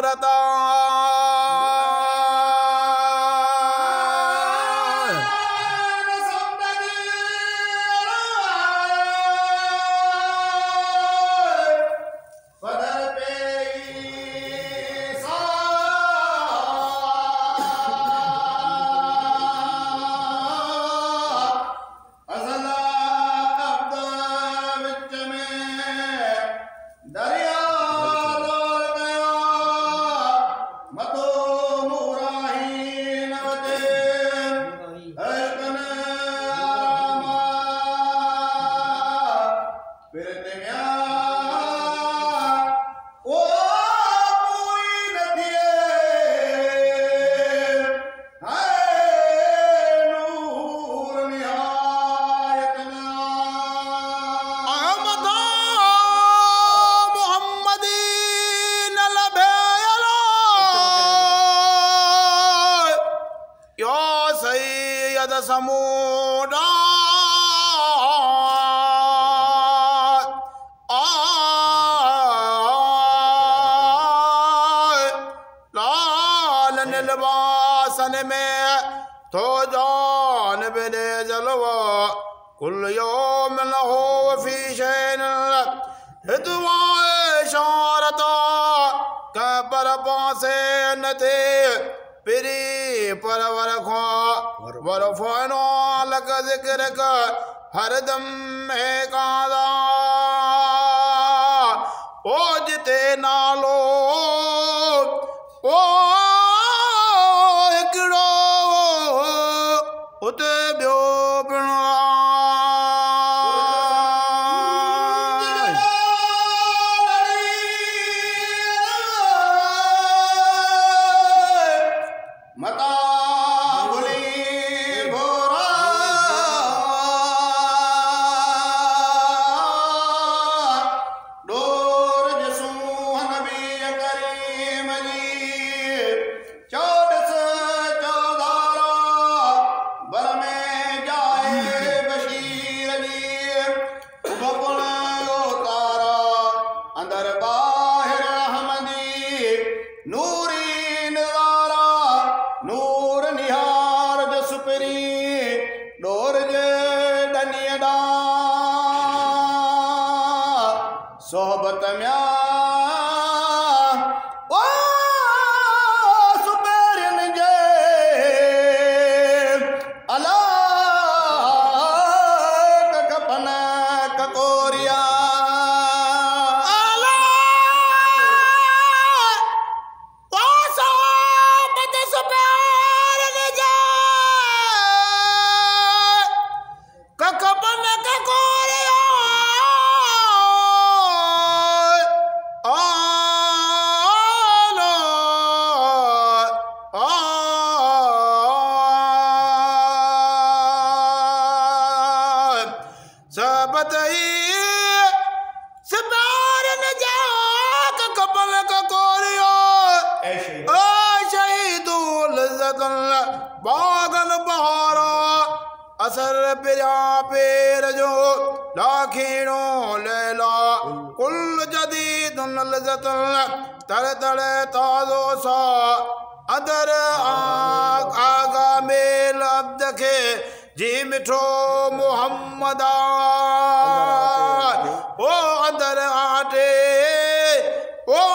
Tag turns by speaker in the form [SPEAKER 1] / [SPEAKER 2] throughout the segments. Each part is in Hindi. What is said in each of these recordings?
[SPEAKER 1] लता समूडा लाल नीलवासन में तो जान बिले जलवा कुल योम न हो फी शैन हितवाए शारता कबर पासे न थे पिरी परवर खो वरफनो लग जिक्र का हरदम है कादा ओ जिते नालो ओ एकड़ो उते ब्यो सोहबत म्या ओ सुपेरन जे अला कपन ककोरिया अला ओ सोहबत सुपेरन जे कपन ककोरिया बागन बहारा असर पिया पेर जो लाखीणो लैला कुल जदीद लज़्ज़तुन तर तर ताज़ो सा अदर आगा मेल अब्द के जी मिठो मुहम्मदा ओ अदर आटे ओ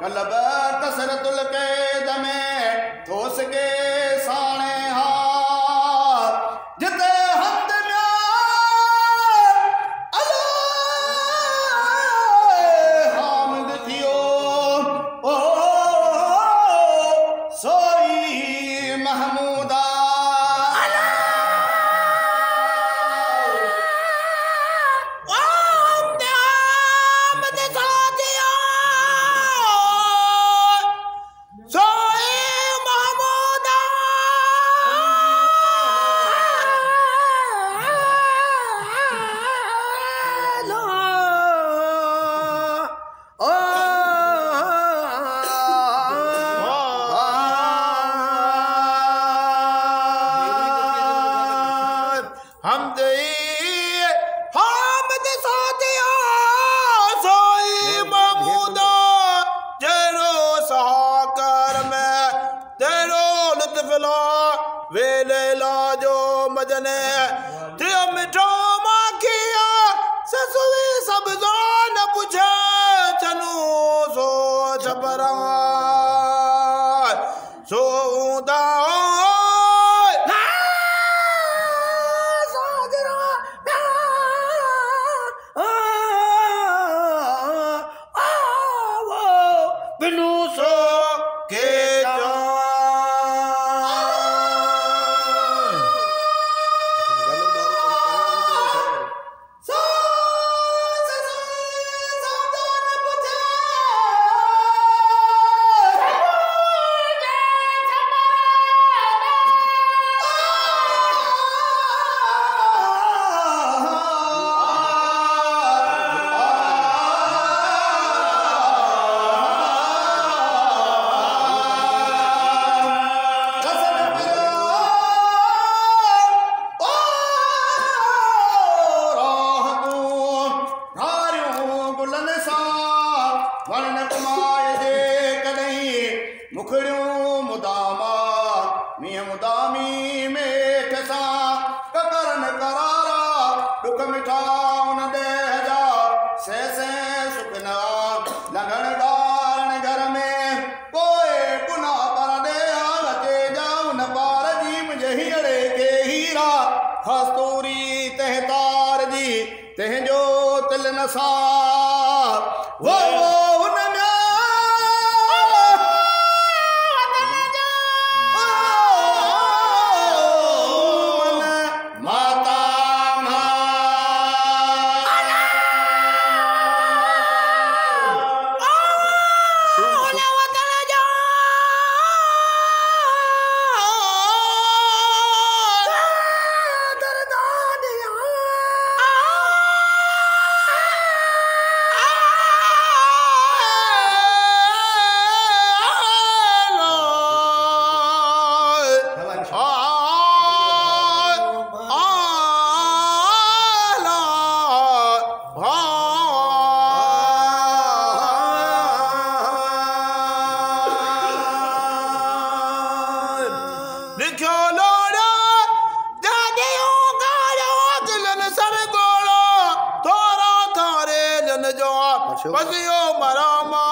[SPEAKER 1] कलब कसरतुल कैद में ठोस के साणे हार जिते हंद में हामिद थियो ओ सोई महमूदा वेले लाजो मजने तियो मिठो माखिया ससुई सब्जो न पुछे चनु सो छबरा सो उदा बिनु सो के मुखड़ियों मुदामा मिया मुदामी में ठसा ककरन करारा दुख मिठाउन दे जा से सुखना लगन गारन घर में कोई गुनाह कर दे आगे जाऊं न पार जी मुझे हीरे के हीरा कस्तूरी तहतार जी तह जो तिल नसा वो बसियो मरामा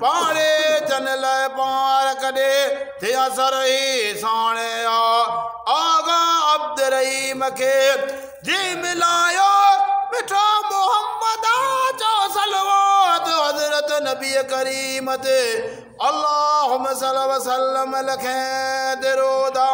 [SPEAKER 1] पारे चनल पार कदे थे असर ही साणे आगा अब्द रहीम के जी मिलायो मिठा मोहम्मद जो सलवात हजरत नबी करीम ते अल्लाहुम्मा सल्लि व सल्लम लखे दरोदा